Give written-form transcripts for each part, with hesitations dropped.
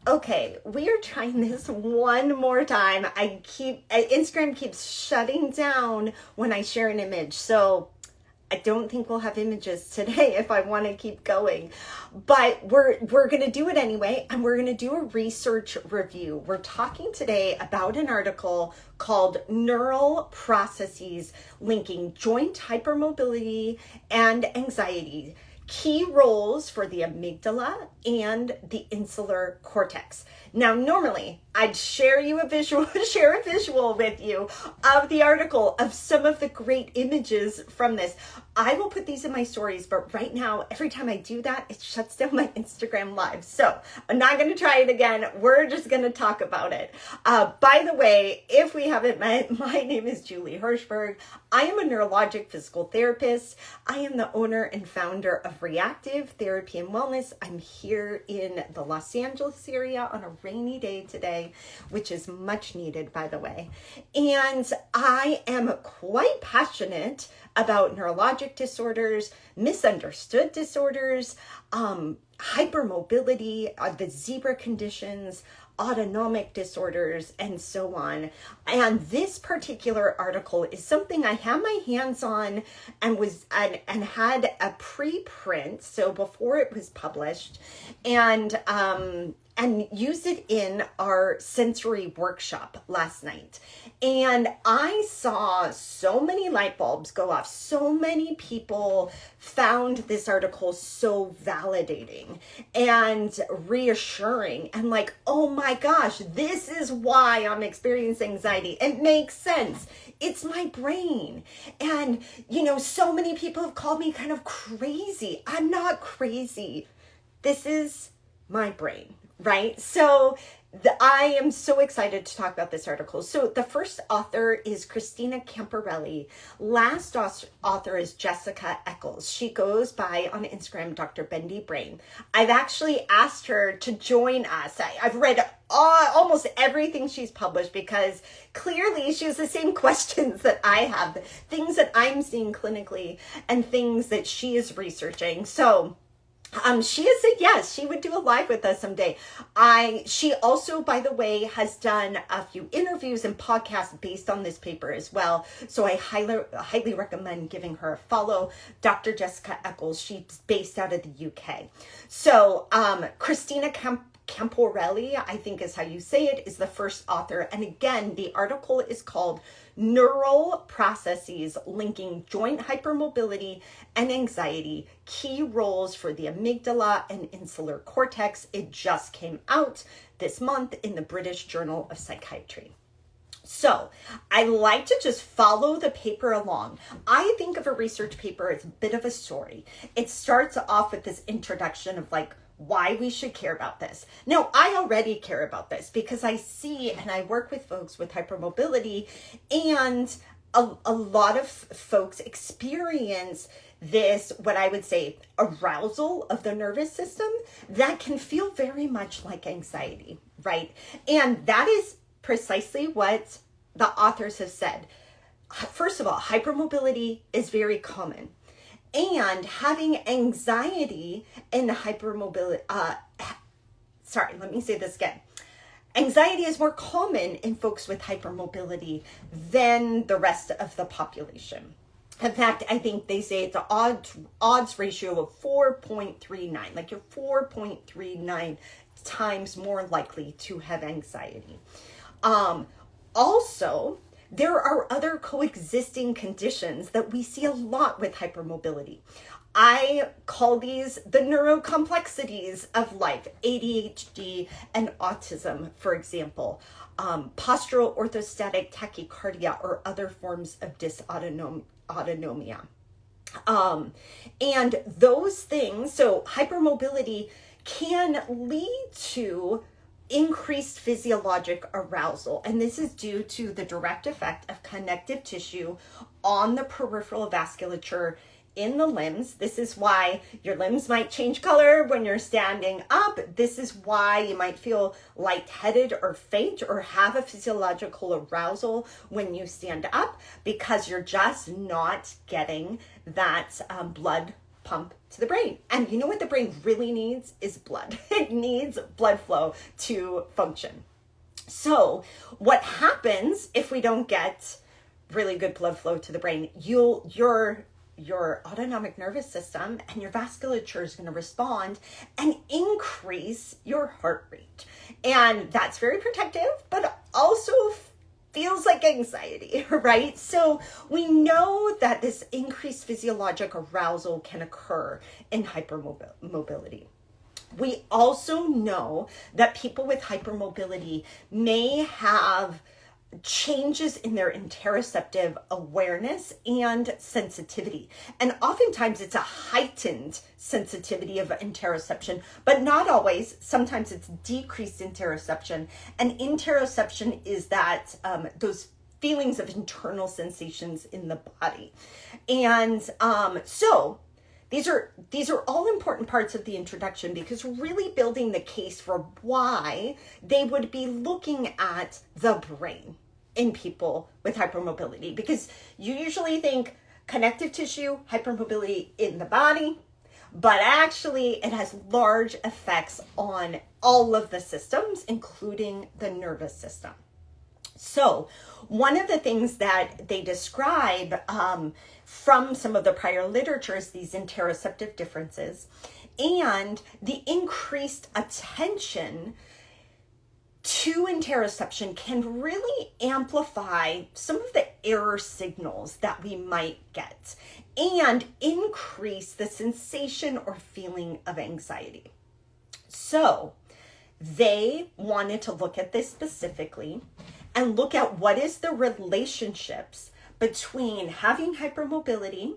Okay, we are trying this one more time. Instagram keeps shutting down when I share an image. So I don't think we'll have images today if I want to keep going, but we're going to do it anyway, and we're going to do a research review. We're talking today about an article called Neural Processes Linking Joint Hypermobility and Anxiety, Key Roles for the Amygdala and the Insular Cortex. Now, normally I'd share a visual with you of the article, of some of the great images from this. I will put these in my stories, but right now, every time I do that, it shuts down my Instagram live. So I'm not going to try it again. We're just going to talk about it. By the way, if we haven't met, my name is Julie Hirschberg. I am a neurologic physical therapist. I am the owner and founder of re+active Therapy and Wellness. I'm here in the Los Angeles area on a rainy day today, which is much needed, by the way. And I am quite passionate about neurologic disorders, misunderstood disorders, hypermobility, the zebra conditions, autonomic disorders, and so on. And this particular article is something I had my hands on and had a preprint, so before it was published, and used it in our sensory workshop last night. And I saw so many light bulbs go off. So many people found this article so validating and reassuring, and like, oh my gosh, this is why I'm experiencing anxiety. It makes sense. It's my brain. And, so many people have called me kind of crazy. I'm not crazy. This is my brain. Right? So I am so excited to talk about this article. So the first author is Christina Camporelli. Last author is Jessica Eccles. She goes by on Instagram, Dr. Bendy Brain. I've actually asked her to join us. I've read almost everything she's published, because clearly she has the same questions that I have, things that I'm seeing clinically and things that she is researching. So she has said yes, she would do a live with us someday. She also, by the way, has done a few interviews and podcasts based on this paper as well. So I highly recommend giving her a follow. Dr. Jessica Eccles, she's based out of the UK. So Christina Camporelli, I think is how you say it, is the first author. And again, the article is called Neural Processes Linking Joint Hypermobility and Anxiety, Key Roles for the Amygdala and Insular Cortex. It just came out this month in the British Journal of Psychiatry. So I like to just follow the paper along. I think of a research paper as a bit of a story. It starts off with this introduction of like, why we should care about this. Now, I already care about this because I see and I work with folks with hypermobility, and a lot of folks experience this, what I would say, arousal of the nervous system that can feel very much like anxiety, right? And that is precisely what the authors have said. First of all, hypermobility is very common. And having anxiety and hypermobility, let me say this again. Anxiety is more common in folks with hypermobility than the rest of the population. In fact, I think they say it's an odds ratio of 4.39, like you're 4.39 times more likely to have anxiety. Also, there are other coexisting conditions that we see a lot with hypermobility. I call these the neurocomplexities of life, ADHD and autism, for example, postural orthostatic tachycardia or other forms of dysautonomia. And those things, so hypermobility can lead to increased physiologic arousal. And this is due to the direct effect of connective tissue on the peripheral vasculature in the limbs. This is why your limbs might change color when you're standing up. This is why you might feel lightheaded or faint or have a physiological arousal when you stand up, because you're just not getting that blood pump to the brain. And you know what the brain really needs is blood. It needs blood flow to function. So what happens if we don't get really good blood flow to the brain? Your autonomic nervous system and your vasculature is going to respond and increase your heart rate. And that's very protective, but also feels like anxiety, right? So we know that this increased physiologic arousal can occur in hypermobility. We also know that people with hypermobility may have changes in their interoceptive awareness and sensitivity. And oftentimes it's a heightened sensitivity of interoception, but not always. Sometimes it's decreased interoception. And interoception is that those feelings of internal sensations in the body. And so these are all important parts of the introduction, because really building the case for why they would be looking at the brain in people with hypermobility, because you usually think connective tissue, hypermobility in the body, but actually it has large effects on all of the systems, including the nervous system. So one of the things that they describe from some of the prior literature is these interoceptive differences and the increased attention to interoception can really amplify some of the error signals that we might get and increase the sensation or feeling of anxiety. So they wanted to look at this specifically and look at what is the relationships between having hypermobility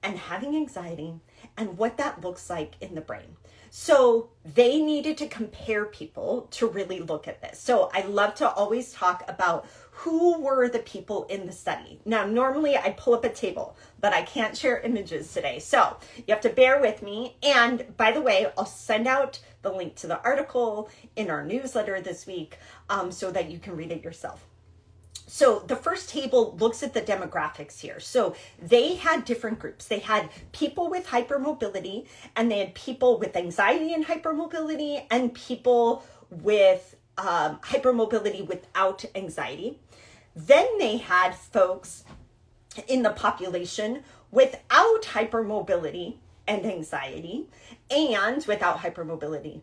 and having anxiety and what that looks like in the brain. So they needed to compare people to really look at this. So I love to always talk about who were the people in the study. Now, normally I'd pull up a table, but I can't share images today. So you have to bear with me. And by the way, I'll send out the link to the article in our newsletter this week so that you can read it yourself. So the first table looks at the demographics here. So they had different groups. They had people with hypermobility, and they had people with anxiety and hypermobility, and people with hypermobility without anxiety. Then they had folks in the population without hypermobility and anxiety, and without hypermobility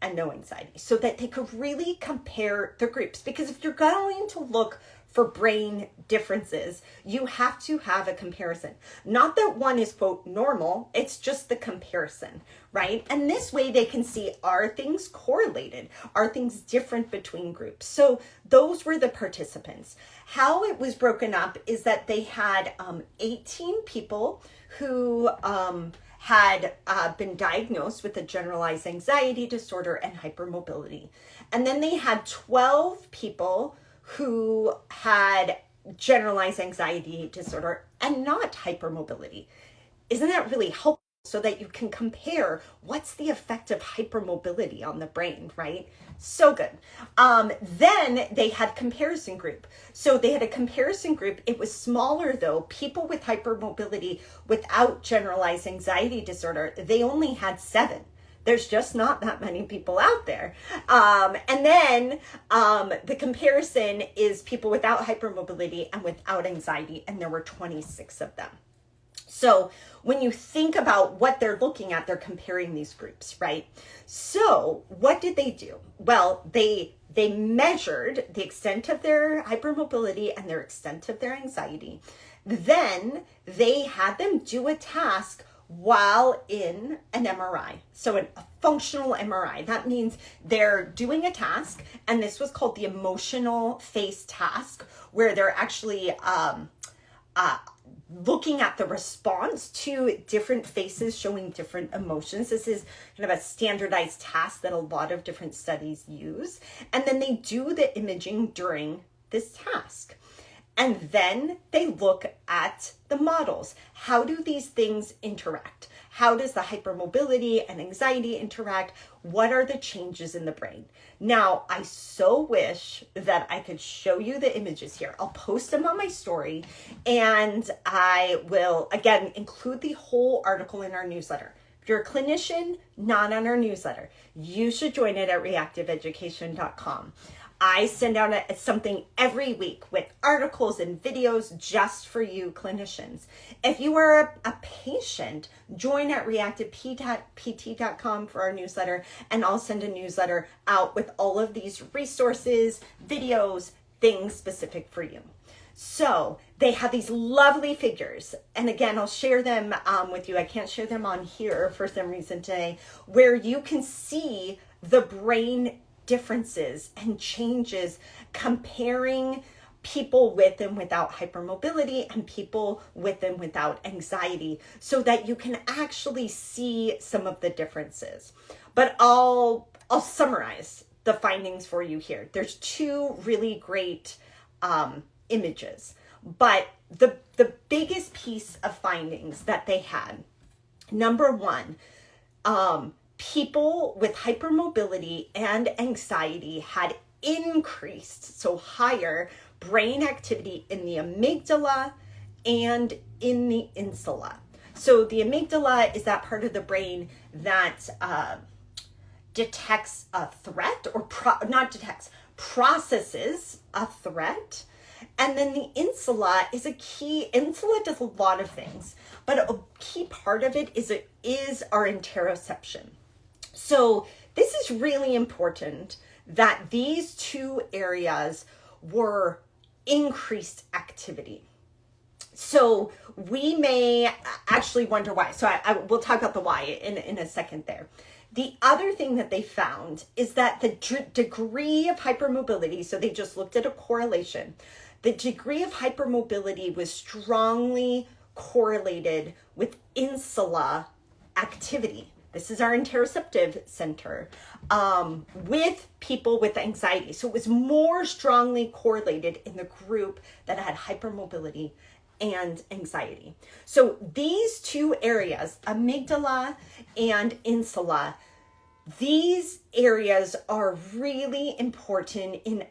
and no anxiety, so that they could really compare the groups. Because if you're going to look for brain differences, you have to have a comparison. Not that one is, quote, normal, it's just the comparison, right? And this way they can see, are things correlated? Are things different between groups? So those were the participants. How it was broken up is that they had 18 people who had been diagnosed with a generalized anxiety disorder and hypermobility. And then they had 12 people who had generalized anxiety disorder and not hypermobility. Isn't that really helpful, so that you can compare what's the effect of hypermobility on the brain, right? So good. Then they had comparison group. So they had a comparison group. It was smaller though. People with hypermobility without generalized anxiety disorder, they only had 7. There's just not that many people out there. And then the comparison is people without hypermobility and without anxiety, and there were 26 of them. So when you think about what they're looking at, they're comparing these groups, right? So what did they do? Well, they measured the extent of their hypermobility and their extent of their anxiety. Then they had them do a task while in an MRI. So a functional MRI. That means they're doing a task, and this was called the emotional face task, where they're actually looking at the response to different faces showing different emotions. This is kind of a standardized task that a lot of different studies use. And then they do the imaging during this task. And then they look at the models. How do these things interact? how does the hypermobility and anxiety interact? What are the changes in the brain? Now, I so wish that I could show you the images here. I'll post them on my story, and I will, again, include the whole article in our newsletter. If you're a clinician, not on our newsletter, you should join it at reactiveeducation.com. I send out something every week with articles and videos just for you clinicians. If you are a patient, join at reactivept.com for our newsletter, and I'll send a newsletter out with all of these resources, videos, things specific for you. So they have these lovely figures. And again, I'll share them with you. I can't share them on here for some reason today, where you can see the brain differences and changes comparing people with and without hypermobility and people with and without anxiety, so that you can actually see some of the differences. But I'll summarize the findings for you here. There's two really great images, but the biggest piece of findings that they had, number one, people with hypermobility and anxiety had increased, so higher brain activity in the amygdala and in the insula. So the amygdala is that part of the brain that detects a threat, or processes a threat. And then the insula is insula does a lot of things, but a key part of it is our interoception. So this is really important, that these two areas were increased activity. So we may actually wonder why. So we'll talk about the why in a second there. The other thing that they found is that the degree of hypermobility, so they just looked at a correlation, the degree of hypermobility was strongly correlated with insula activity. This is our interoceptive center, with people with anxiety. So it was more strongly correlated in the group that had hypermobility and anxiety. So these two areas, amygdala and insula, these areas are really important in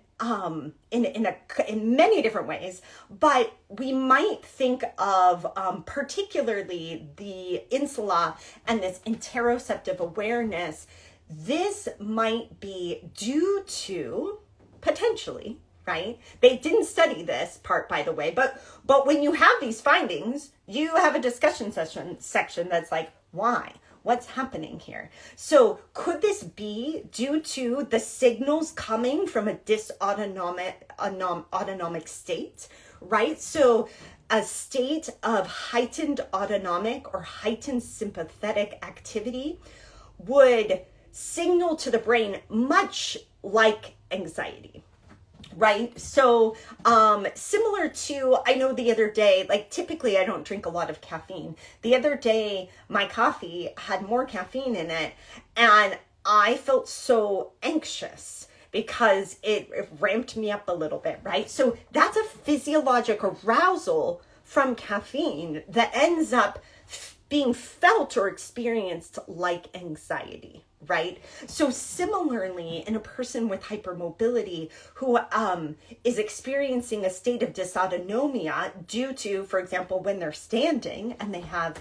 many different ways, but we might think of particularly the insula and this interoceptive awareness. This might be due to, potentially, right? They didn't study this part, by the way, but when you have these findings, you have a discussion section that's like, why? What's happening here? So could this be due to the signals coming from a autonomic state, right? So a state of heightened autonomic or heightened sympathetic activity would signal to the brain much like anxiety. Right? So, similar to, I know the other day, like typically I don't drink a lot of caffeine. The other day, my coffee had more caffeine in it, and I felt so anxious because it ramped me up a little bit, right? So that's a physiologic arousal from caffeine that ends up being felt or experienced like anxiety, right? So similarly, in a person with hypermobility who is experiencing a state of dysautonomia due to, for example, when they're standing and they have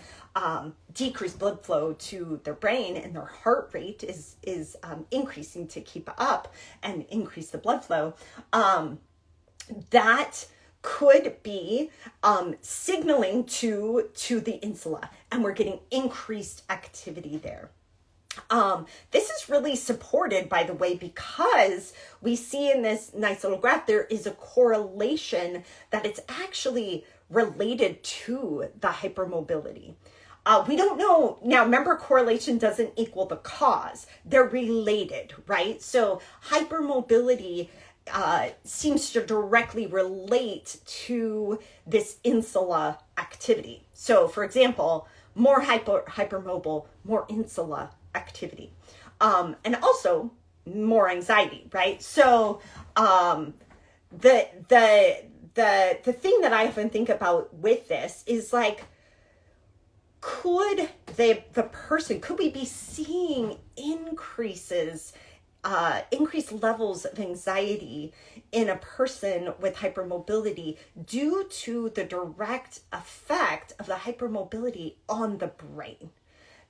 decreased blood flow to their brain and their heart rate is increasing to keep up and increase the blood flow, that could be signaling to the insula, and we're getting increased activity there. This is really supported, by the way, because we see in this nice little graph, there is a correlation that it's actually related to the hypermobility. We don't know. Now, remember, correlation doesn't equal the cause. They're related, right? So hypermobility seems to directly relate to this insula activity. So, for example, more hypermobile, more insula activity, and also more anxiety, right? So, the thing that I often think about with this is like, could could we be seeing increased levels of anxiety in a person with hypermobility due to the direct effect of the hypermobility on the brain?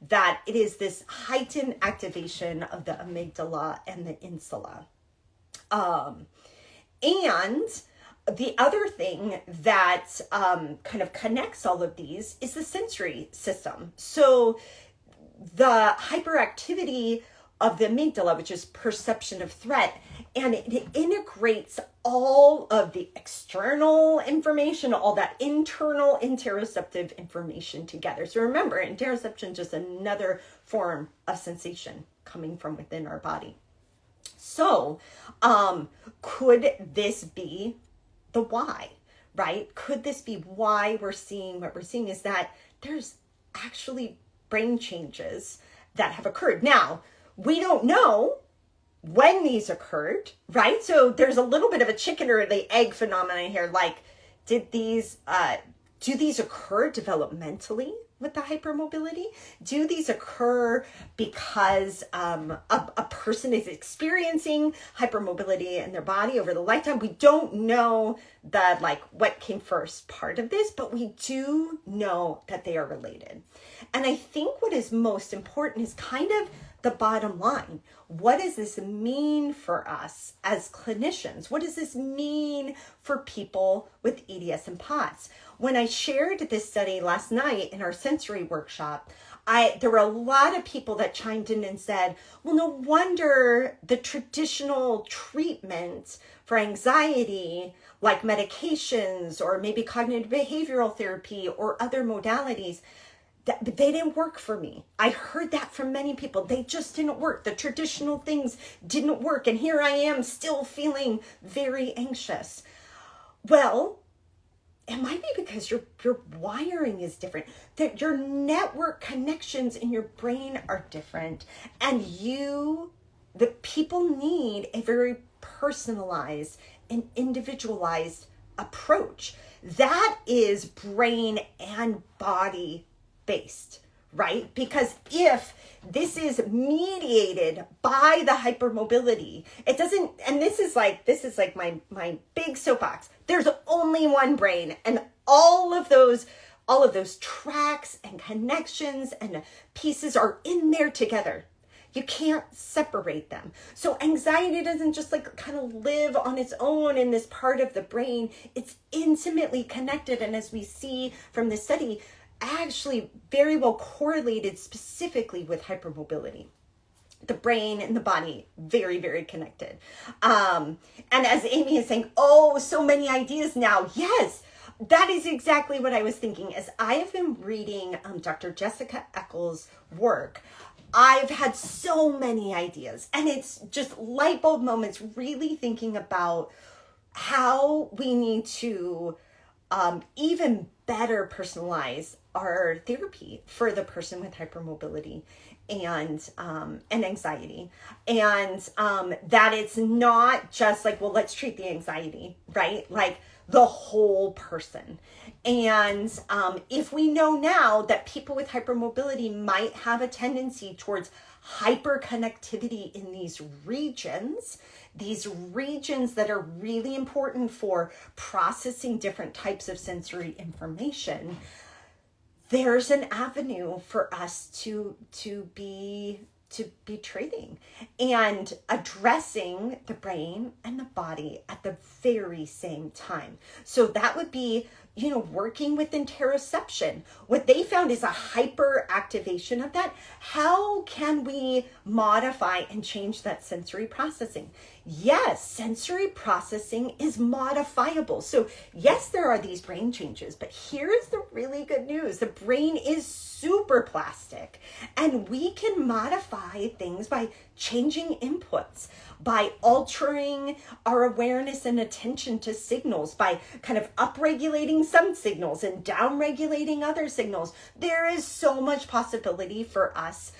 That it is this heightened activation of the amygdala and the insula. And the other thing that kind of connects all of these is the sensory system. So the hyperactivity of the amygdala, which is perception of threat, and it integrates all of the external information, all that internal interoceptive information together. So remember, interoception is just another form of sensation coming from within our body. So could this be the why, right? Could this be why we're seeing what we're seeing, is that there's actually brain changes that have occurred. Now, we don't know when these occurred, right? So there's a little bit of a chicken or the egg phenomenon here. Like, do these occur developmentally with the hypermobility? Do these occur because a person is experiencing hypermobility in their body over the lifetime? We don't know what came first part of this, but we do know that they are related. And I think what is most important is kind of the bottom line. What does this mean for us as clinicians? What does this mean for people with EDS and POTS? When I shared this study last night in our sensory workshop, there were a lot of people that chimed in and said, well, no wonder the traditional treatment for anxiety, like medications or maybe cognitive behavioral therapy or other modalities, they didn't work for me. I heard that from many people. They just didn't work. The traditional things didn't work. And here I am still feeling very anxious. Well, it might be because your wiring is different, that your network connections in your brain are different. And the people need a very personalized and individualized approach. That is brain and body based, right? Because if this is mediated by the hypermobility, it doesn't, and this is like my big soapbox. There's only one brain, and all of those tracks and connections and pieces are in there together. You can't separate them. So anxiety doesn't just kind of live on its own in this part of the brain. It's intimately connected. And as we see from the study, actually very well correlated specifically with hypermobility. The brain and the body, very, very connected. And as Amy is saying, oh, so many ideas now. Yes, that is exactly what I was thinking. As I have been reading Dr. Jessica Eccles' work, I've had so many ideas, and it's just light bulb moments, really thinking about how we need to even better personalize our therapy for the person with hypermobility and anxiety. And that it's not just well, let's treat the anxiety, right? The whole person. And if we know now that people with hypermobility might have a tendency towards hyperconnectivity in these regions that are really important for processing different types of sensory information, there's an avenue for us to be treating and addressing the brain and the body at the very same time. So that would be, working with interoception. What they found is a hyperactivation of that. How can we modify and change that sensory processing? Yes, sensory processing is modifiable. So yes, there are these brain changes, but here's the really good news. The brain is super plastic, and we can modify things by changing inputs, by altering our awareness and attention to signals, by kind of upregulating some signals and downregulating other signals. There is so much possibility for us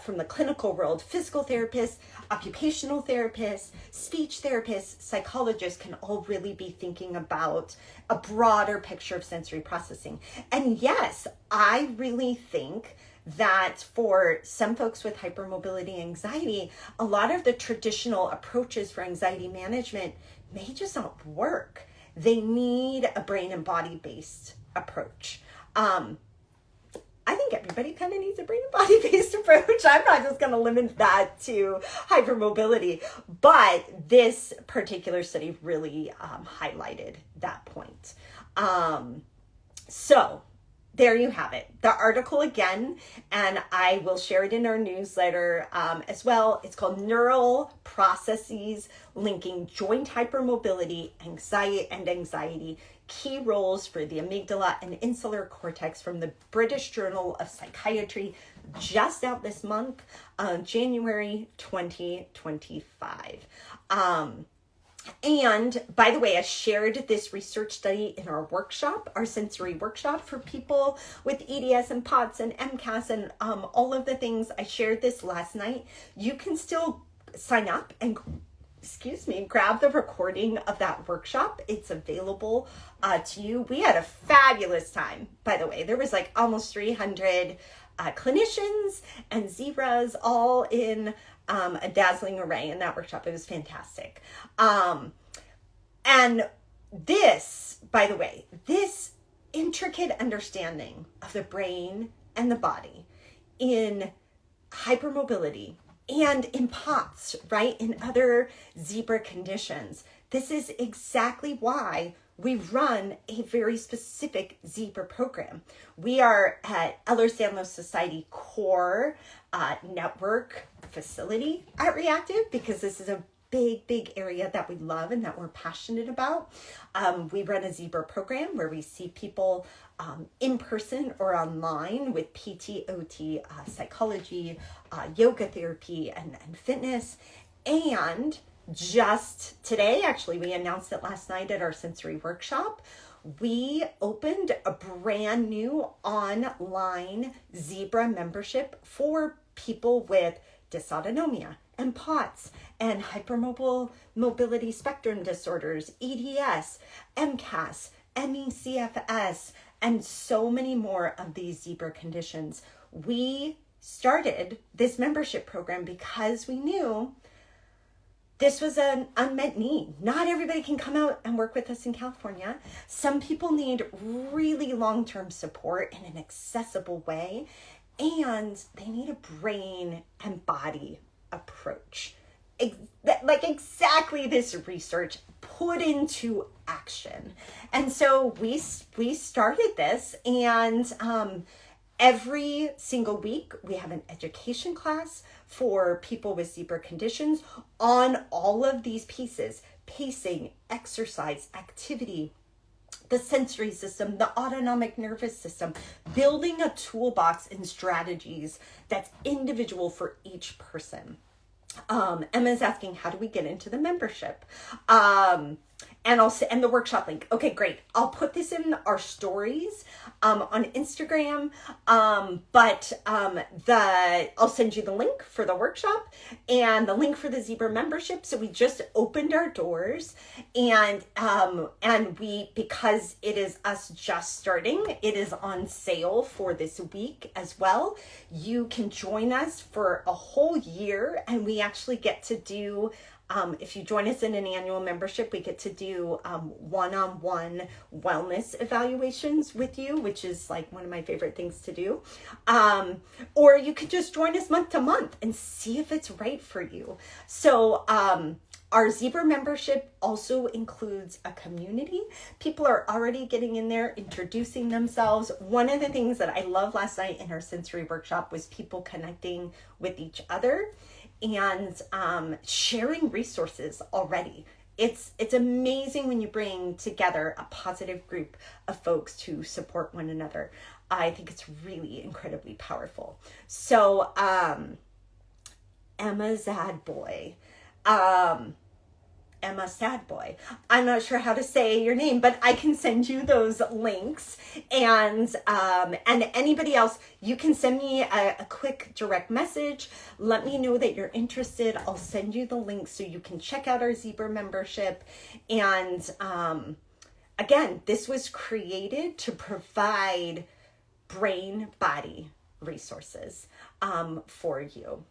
from the clinical world, physical therapists, occupational therapists, speech therapists, psychologists can all really be thinking about a broader picture of sensory processing. And yes, I really think that for some folks with hypermobility anxiety, a lot of the traditional approaches for anxiety management may just not work. They need a brain and body based approach. I think everybody kind of needs a brain and body based approach. I'm not just going to limit that to hypermobility, but this particular study really highlighted that point. So there you have it. The article again, and I will share it in our newsletter as well. It's called Neural Processes Linking Joint Hypermobility, Anxiety, Key Roles for the Amygdala and Insular Cortex, from the British Journal of Psychiatry, just out this month, January 2025. And by the way, I shared this research study in our workshop, our sensory workshop for people with EDS and POTS and MCAS and all of the things. I shared this last night. You can still sign up and grab the recording of that workshop. It's available to you. We had a fabulous time, by the way. There was like almost 300 clinicians and zebras all in a dazzling array in that workshop. It was fantastic. And this, by the way, this intricate understanding of the brain and the body in hypermobility and in POTS, right, in other zebra conditions, this is exactly why we run a very specific zebra program. We are at Ehlers-Danlos Society core network facility at re+active, because this is a big area that we love and that we're passionate about. We run a zebra program where we see people in person or online with PT, OT, psychology, yoga therapy, and fitness. And just today, actually, we announced it last night at our sensory workshop, we opened a brand new online zebra membership for people with dysautonomia and POTS and hypermobility spectrum disorders, EDS, MCAS, MECFS, and so many more of these zebra conditions. We started this membership program because we knew this was an unmet need. Not everybody can come out and work with us in California. Some people need really long-term support in an accessible way, and they need a brain and body approach. Like exactly this research put into action. And so we started this, and every single week we have an education class for people with zebra conditions on all of these pieces: pacing, exercise, activity, the sensory system, the autonomic nervous system, building a toolbox and strategies that's individual for each person. Emma's asking, how do we get into the membership? And the workshop link. Okay, great. I'll put this in our stories on Instagram. But I'll send you the link for the workshop and the link for the zebra membership. So we just opened our doors, and we, because it is us just starting, it is on sale for this week as well. You can join us for a whole year, and we actually get to do, if you join us in an annual membership, we get to do one-on-one wellness evaluations with you, which is like one of my favorite things to do. Or you could just join us month to month and see if it's right for you. So our zebra membership also includes a community. People are already getting in there, introducing themselves. One of the things that I loved last night in our sensory workshop was people connecting with each other and sharing resources already. It's amazing when you bring together a positive group of folks to support one another. I think it's really incredibly powerful. So Emma Zadboy, Emma Sadboy. I'm not sure how to say your name, but I can send you those links. And anybody else, you can send me a quick direct message. Let me know that you're interested. I'll send you the link so you can check out our Zebra membership. And again, this was created to provide brain-body resources for you.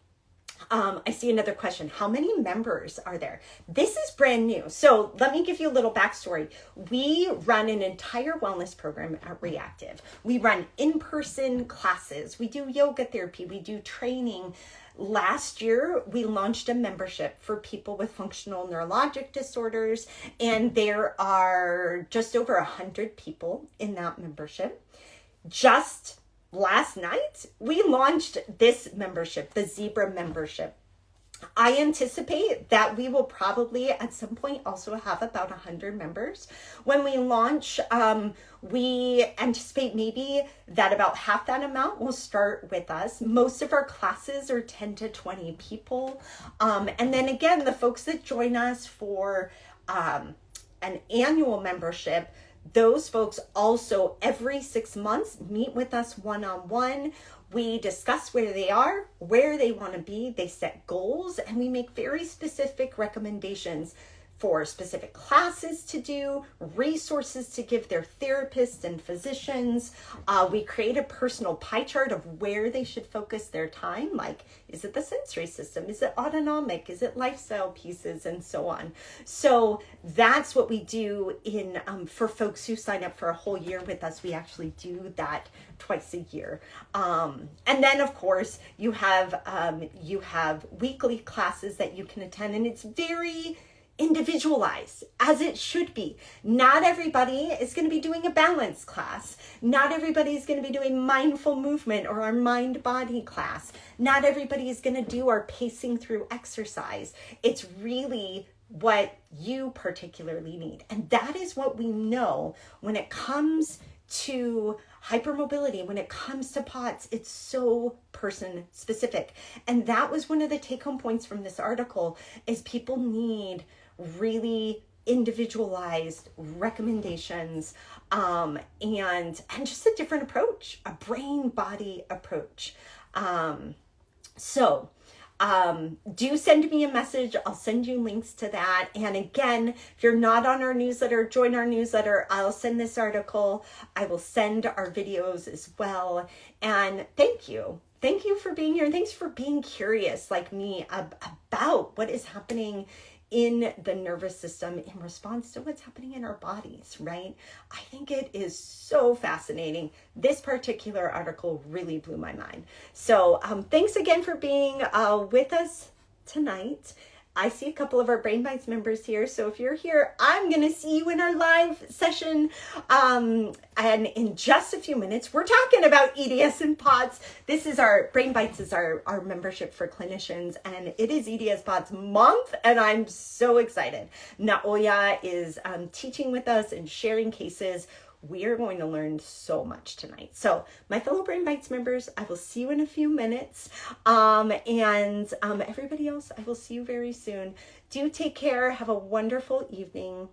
I see another question. How many members are there? This is brand new. So let me give you a little backstory. We run an entire wellness program at re+active. We run in-person classes. We do yoga therapy. We do training. Last year, we launched a membership for people with functional neurologic disorders, and there are just over 100 people in that membership. Just last night, we launched this membership, the Zebra membership. I anticipate that we will probably at some point also have about 100 members. When we launch, we anticipate maybe that about half that amount will start with us. Most of our classes are 10 to 20 people. And then again, the folks that join us for an annual membership, those folks also every 6 months meet with us one-on-one. We discuss where they are, where they want to be. They set goals, and we make very specific recommendations for specific classes to do, resources to give their therapists and physicians. We create a personal pie chart of where they should focus their time. Like, is it the sensory system? Is it autonomic? Is it lifestyle pieces? And so on. So that's what we do in for folks who sign up for a whole year with us. We actually do that twice a year. And then of course you have weekly classes that you can attend, and it's very individualized, as it should be. Not everybody is going to be doing a balance class. Not everybody is going to be doing mindful movement or our mind body class. Not everybody is going to do our pacing through exercise. It's really what you particularly need. And that is what we know when it comes to hypermobility, when it comes to POTS. It's so person specific. And that was one of the take home points from this article, is people need really individualized recommendations, and just a different approach, a brain body approach. So do send me a message. I'll send you links to that. And again, if you're not on our newsletter, join our newsletter. I'll send this article. I will send our videos as well. And thank you. Thank you for being here. And thanks for being curious like me about what is happening in the nervous system in response to what's happening in our bodies, right? I think it is so fascinating. This particular article really blew my mind. So thanks again for being with us tonight. I see a couple of our Brain Bites members here. So if you're here, I'm going to see you in our live session. And in just a few minutes, we're talking about EDS and POTS. This is our Brain Bites is our membership for clinicians, and it is EDS POTS month. And I'm so excited. Naoya is teaching with us and sharing cases. We are going to learn so much tonight. So my fellow Brain Bites members, I will see you in a few minutes. And everybody else, I will see you very soon. Do take care. Have a wonderful evening.